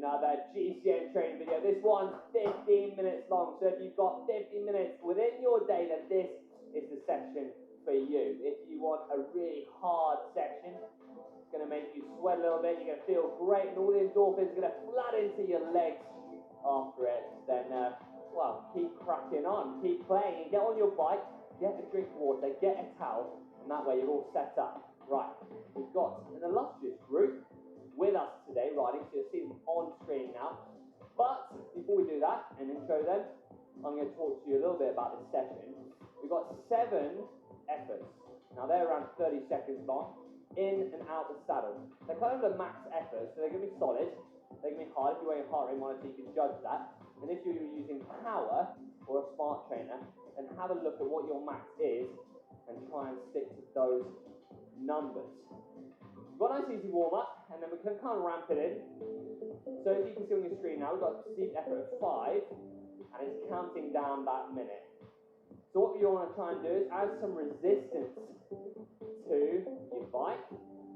another GCN training video. This one's 15 minutes long, so if you've got 15 minutes within your day, then this is the section for you. If you want a really hard section, it's going to make you sweat a little bit, you're going to feel great, and all the endorphins are going to flood into your legs after it, then, well, keep cracking on, keep playing, and get on your bike, get a drink of water, get a towel, and that way you're all set up. Right, we've got an illustrious group with us today riding, so you'll see them on screen now. But before we do that and intro them, I'm going to talk to you a little bit about this session. We've got 7 efforts. Now they're around 30 seconds long, in and out the saddle. They're kind of the max efforts, so they're going to be solid. They're going to be hard. If you're wearing a heart rate monitor, you can judge that. And if you're using Power or a smart trainer, then have a look at what your max is and try and stick to those numbers. We've got a nice easy warm up, and then we can kind of ramp it in. So as you can see on your screen now, we've got a perceived effort of 5, and it's counting down that minute. So what you want to try and do is add some resistance to your bike,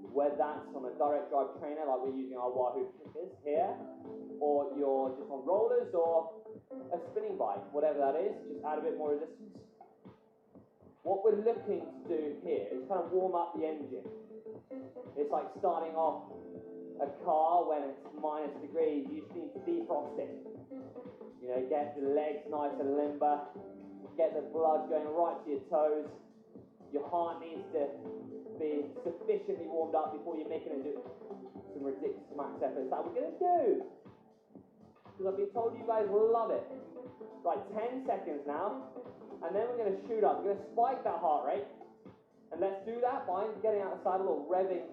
whether that's on a direct drive trainer like we're using our Wahoo kickers here, or you're just on rollers or a spinning bike, whatever that is, just add a bit more resistance. What we're looking to do here is kind of warm up the engine. It's like starting off a car when it's minus degrees. You just need to defrost it. You know, get the legs nice and limber, get the blood going right to your toes. Your heart needs to be sufficiently warmed up before you're making it do some ridiculous max efforts that we're going to do. Because I've been told you guys will love it. Right, 10 seconds now. And then we're going to shoot up. We're going to spike that heart rate. And let's do that by getting out the saddle or revving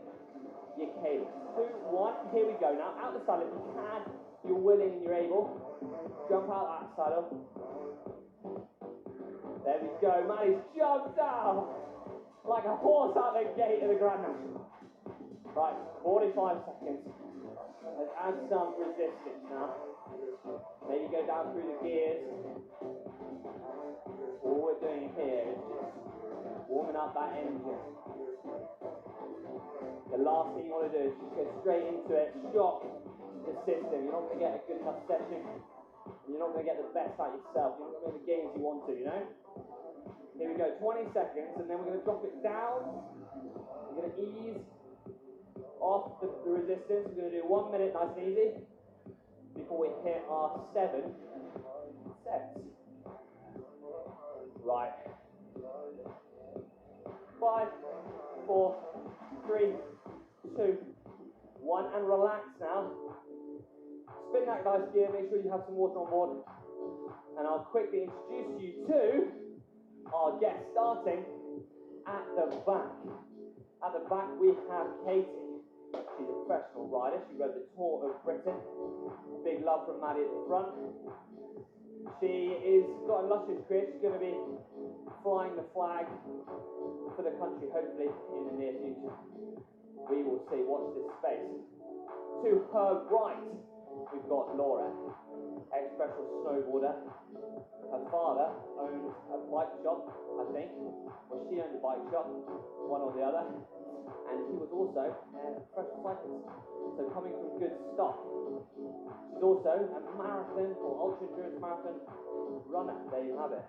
your cadence. 2, 1, here we go now. Out the saddle, if you can, you're willing and you're able. Jump out that saddle. There we go. Maddie's jumped out like a horse out the gate of the Grand National. Right, 45 seconds. Let's add some resistance now. Maybe go down through the gears. All we're doing here is just warming up that engine. The last thing you want to do is just go straight into it, shock the system. You're not going to get a good enough session. You're not going to get the best out of yourself. You're not going to get the gains you want to, you know? Here we go, 20 seconds, and then we're going to drop it down. We're going to ease off the resistance. We're going to do 1 minute nice and easy before we hit our 7 sets. Right. 5, 4, 3, 2, 1, and relax now. Spin that guy's gear, make sure you have some water on board. And I'll quickly introduce you to our guest, starting at the back. At the back we have Katie. She's a professional rider. She rode the Tour of Britain. Big love from Maddie at the front. She is got a luscious career. She's going to be flying the flag for the country, hopefully, in the near future. We will see. Watch this space. To her right, we've got Laura, ex-professional snowboarder. Her father owned a bike shop, I think. Well, she owned a bike shop, one or the other. And he was also a professional cyclist. So coming from good stock. She's also a marathon or ultra endurance marathon runner. There you have it.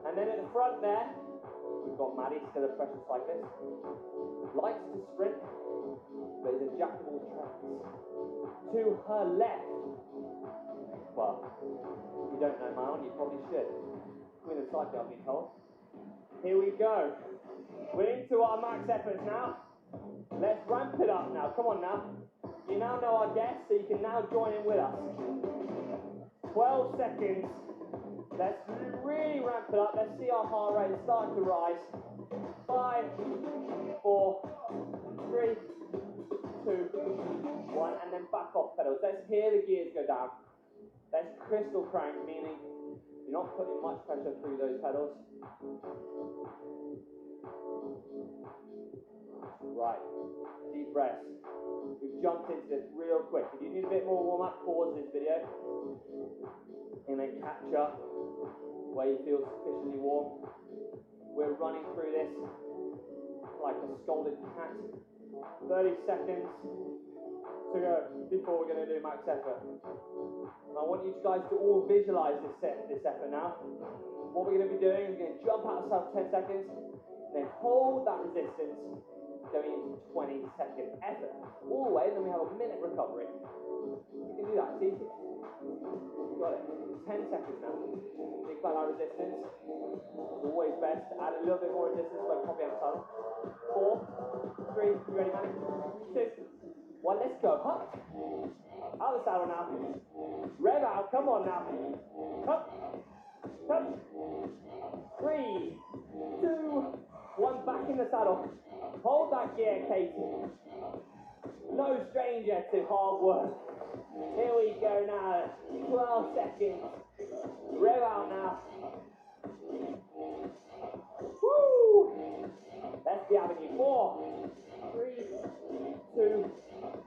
And then at the front there, we've got Maddie, still a professional cyclist. Likes to sprint, but is a jack of all trades. To her left, well, if you don't know Maon, you probably should. Queen of cycling, I've been told. Here we go. We're into our max efforts now. Let's ramp it up now. Come on now. You now know our guests, so you can now join in with us. 12 seconds. Let's really ramp it up. Let's see our heart rate start to rise. 5, 4, 3, 2, 1, and then back off pedals. Let's hear the gears go down. That's crystal crank, meaning you're not putting much pressure through those pedals. Right, deep breaths. We've jumped into this real quick. If you need a bit more warm up, pause this video and then catch up where you feel sufficiently warm. We're running through this like a scolded cat. 30 seconds. to go before we're going to do max effort. I want you guys to all visualize this effort now. What we're going to be doing is we're going to jump out of 10 seconds, then hold that resistance going into 20-second effort. All the way, then we have a minute recovery. You can do that, it's easy. Got it. 10 seconds now. Think about our resistance. It's always best to add a little bit more resistance by popping outside. 4, 3, you ready, man? 2, 1, let's go. Up. Out of the saddle now. Rev out, come on now. Up. Up. 3, 2, 1, back in the saddle. Hold that gear, Katie. No stranger to hard work. Here we go now. 12 seconds. Rev out now. Woo! Let's be having you. 4, 3, 2,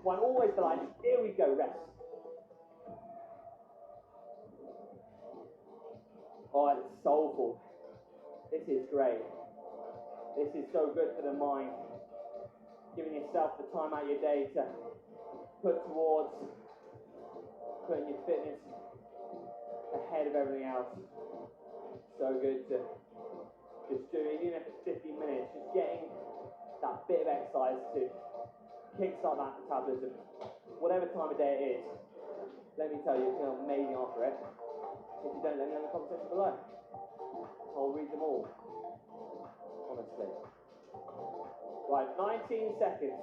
1. Always the line. Here we go. Rest. Oh, it's soulful. This is great. This is so good for the mind. Giving yourself the time out of your day to put towards putting your fitness ahead of everything else. So good to just do, even if it's 15 minutes, just getting that bit of exercise to kickstart that metabolism. Whatever time of day it is, let me tell you, it's going to be amazing after it. If you don't, let me know in the comment section below. I'll read them all. Honestly. Right, 19 seconds.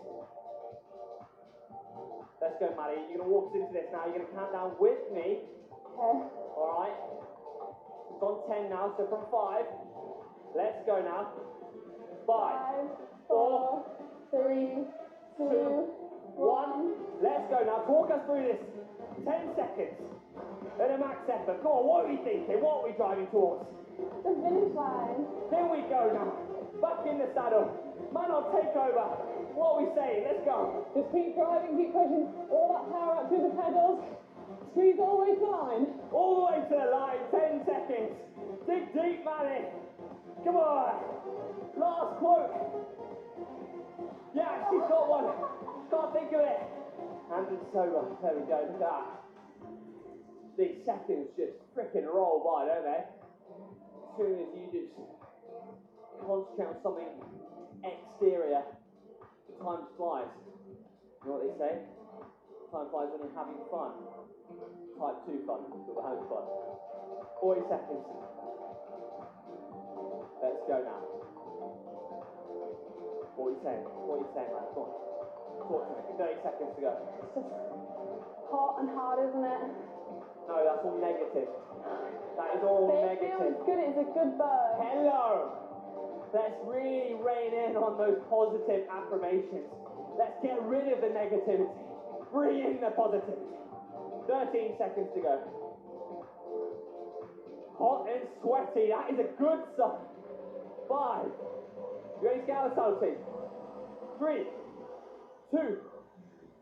Let's go, Maddie. You're going to walk us into this now. You're going to count down with me. Okay. Alright. It's on 10 now, so from 5. Let's go now. 5, 4, 3, 2, 1. Let's go now. Talk us through this. 10 seconds. At a max effort. Come on, what are we thinking? What are we driving towards? The finish line. Here we go now. Back in the saddle. Man on takeover. What are we saying? Let's go. Just keep driving, keep pushing. All that power up through the pedals. Squeeze all the way to the line. All the way to the line. 10 seconds. Dig deep, Manny. Come on. Last quote. Yeah, she's got one. Can't think of it. Hands and sober. There we go. Look at that. These seconds just freaking roll by, don't they? As soon as you just concentrate on something exterior, time flies. You know what they say? Time flies when you're having fun. Type 2 fun, but we're having fun. 40 seconds. Let's go now. What are you saying? What are you saying, man? Come on. Talk to me. 30 seconds to go. It's just hot and hard, isn't it? No, that's all negative. That is all It negative. feels good, it's a good burn. Hello! Let's really rein in on those positive affirmations. Let's get rid of the negativity. Bring in the positivity. 13 seconds to go. Hot and sweaty. That is a good sign. 5. You ready to get out of the saddle, team? 3, 2,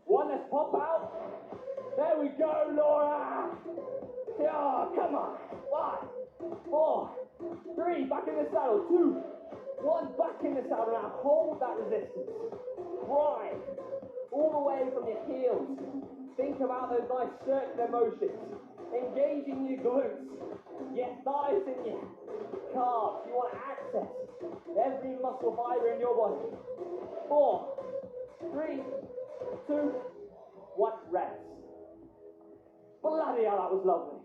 1. Let's pop out. There we go, Laura. Oh, come on. 5, 4, 3. Back in the saddle. 2, 1. Back in the saddle. Now hold that resistance. Drive all the way from your heels. Think about those nice circular motions. Engaging your glutes, your thighs and your calves. You want to access every muscle fiber in your body. 4, 3, 2, 1. Rest. Bloody hell, that was lovely.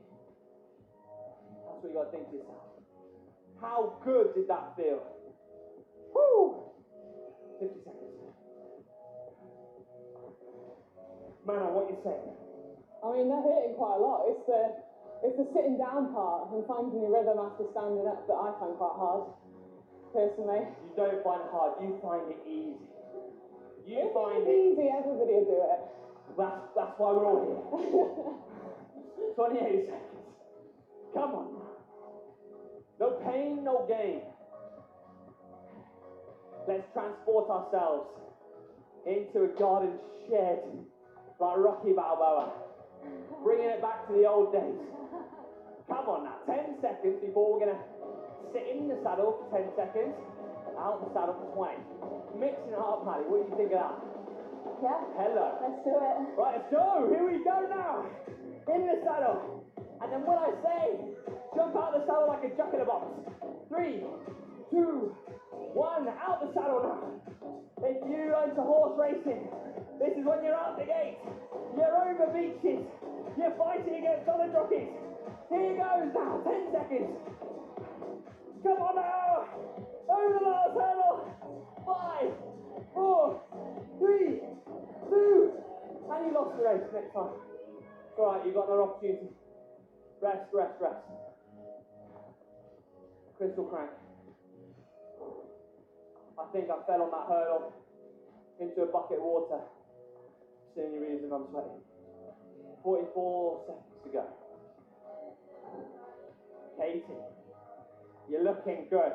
That's what you got to think to yourself. How good did that feel? Woo! 50 seconds. Man, what you saying? I mean, they're hitting quite a lot. It's the sitting down part and finding your rhythm after standing up that I find quite hard, personally. You don't find it hard, you find it easy. You If find it's it easy, everybody will do it. That's why we're all here. 28 seconds. Come on. No pain, no gain. Let's transport ourselves into a garden shed like Rocky Balboa. Bringing it back to the old days. Come on now, 10 seconds before we're going to sit in the saddle for 10 seconds, out the saddle for 20. Mixing it up, Paddy, what do you think of that? Yeah. Hello. Let's do it. Right, let's go. Here we go now. In the saddle. And then when I say, jump out of the saddle like a jack in a box. 3, 2, 1. Out the saddle now. If you are into horse racing, this is when you're out the gate. You're over beaches. You're fighting against other jockeys. Here goes now. 10 seconds. Come on now. Over the last hurdle. 5, 4, 3, 2. And you lost the race next time. It's alright, you've got another opportunity. Rest, rest, rest. Crystal crank. I think I fell on that hurdle into a bucket of water. It's the only reason I'm sweating. 44 seconds to go. Katie, you're looking good.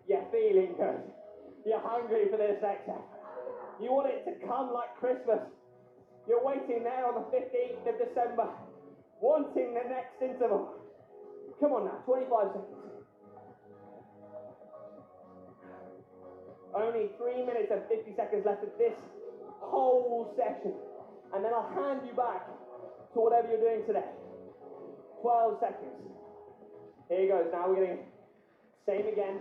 You're feeling good. You're hungry for this next effort. You want it to come like Christmas. You're waiting there on the 15th of December, wanting the next interval. Come on now, 25 seconds. Only 3 minutes and 50 seconds left of this whole session. And then I'll hand you back to whatever you're doing today. 12 seconds. Here goes. Now we're getting same again.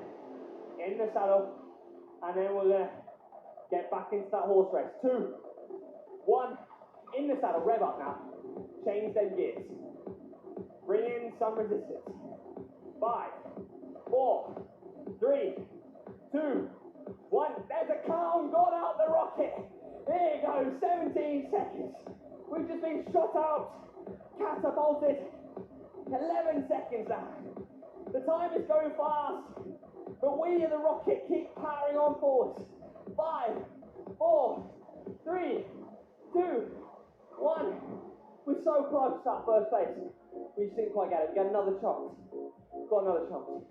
In the saddle. And then we're going to get back into that horse race. 2, 1. In the saddle. Rev up now. Change them gears. Bring in some resistance. 5, 4, 3, 2, 1. There's a calm. Got out the rocket. There you go. 17 seconds. We've just been shot out. Catapulted. 11 seconds now. The time is going fast. But we in the rocket keep powering on forwards. 5, 4, 3, 2, 1. We're so close to that first place. We just didn't quite get it. We got another chance. Got another chance.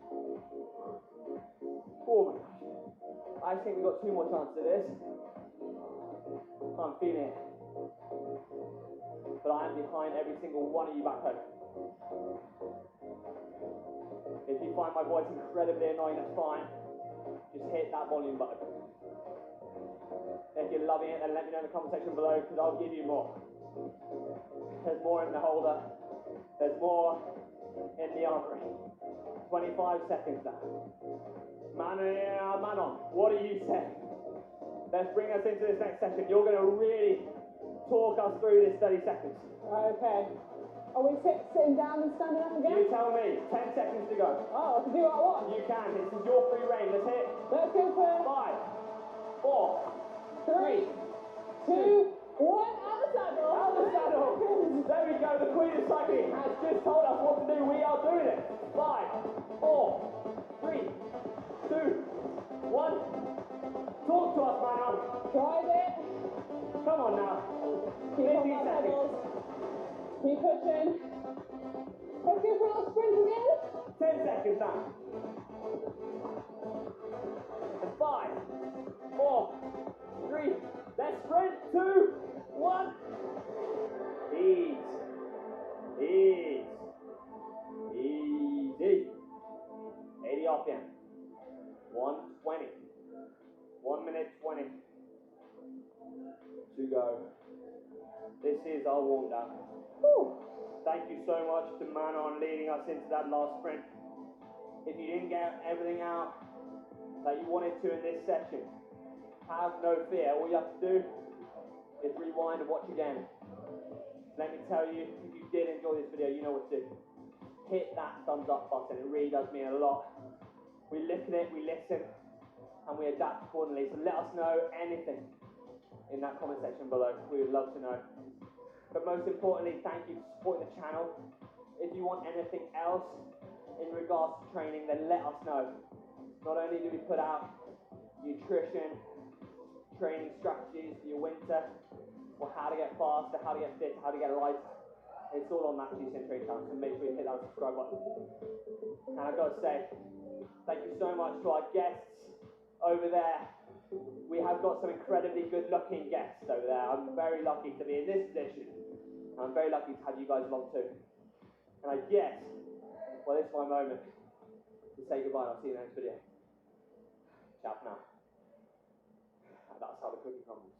Oh my gosh. I think we've got 2 more chances of this. I'm feeling it. But I am behind every single one of you back home. If you find my voice incredibly annoying, that's fine. Just hit that volume button. If you're loving it, then let me know in the comment section below, because I'll give you more. There's more in the holder. There's more in the armory. 25 seconds now. Manon, what do you say? Let's bring us into this next session. You're going to really talk us through this 30 seconds. Okay. Are we sitting down and standing up again? You tell me. 10 seconds to go. Oh, I can do what I want. You can. This is your free reign. Let's hit. Let's go for 5, 4, 3, 2, 1. Out the saddle. Out the saddle. There we go. The Queen of Cycling has just told us what to do. We are doing it. 5, 4, 3, 2, 1. Talk to us, man. Drive it. Come on now. Keep on 15 my seconds. pedals. Keep pushing. Let's go for a little sprint again. 10 seconds now. 5, 4, 3. Let's sprint. 2, 1. Ease. Ease. Easy. 80 RPM. 120. 1 minute 20 to go. This is our warm down. Whew. Thank you so much to Manon leading us into that last sprint. If you didn't get everything out that you wanted to in this session, have no fear. All you have to do is rewind and watch again. Let me tell you, if you did enjoy this video, you know what to do. Hit that thumbs up button. It really does mean a lot. We look at it, we listen, and we adapt accordingly. So let us know anything in that comment section below. We would love to know. But most importantly, thank you for supporting the channel. If you want anything else in regards to training, then let us know. Not only do we put out nutrition, training strategies for your winter, or how to get faster, how to get fit, how to get lighter. It's all on that GCN Training channel, so make sure you hit that subscribe button. And I've got to say, thank you so much to our guests over there. We have got some incredibly good looking guests over there. I'm very lucky to be in this position. And I'm very lucky to have you guys along too. And I guess, well, this is my moment to say goodbye and I'll see you in the next video. Ciao for now. And that's how the cookie crumbles.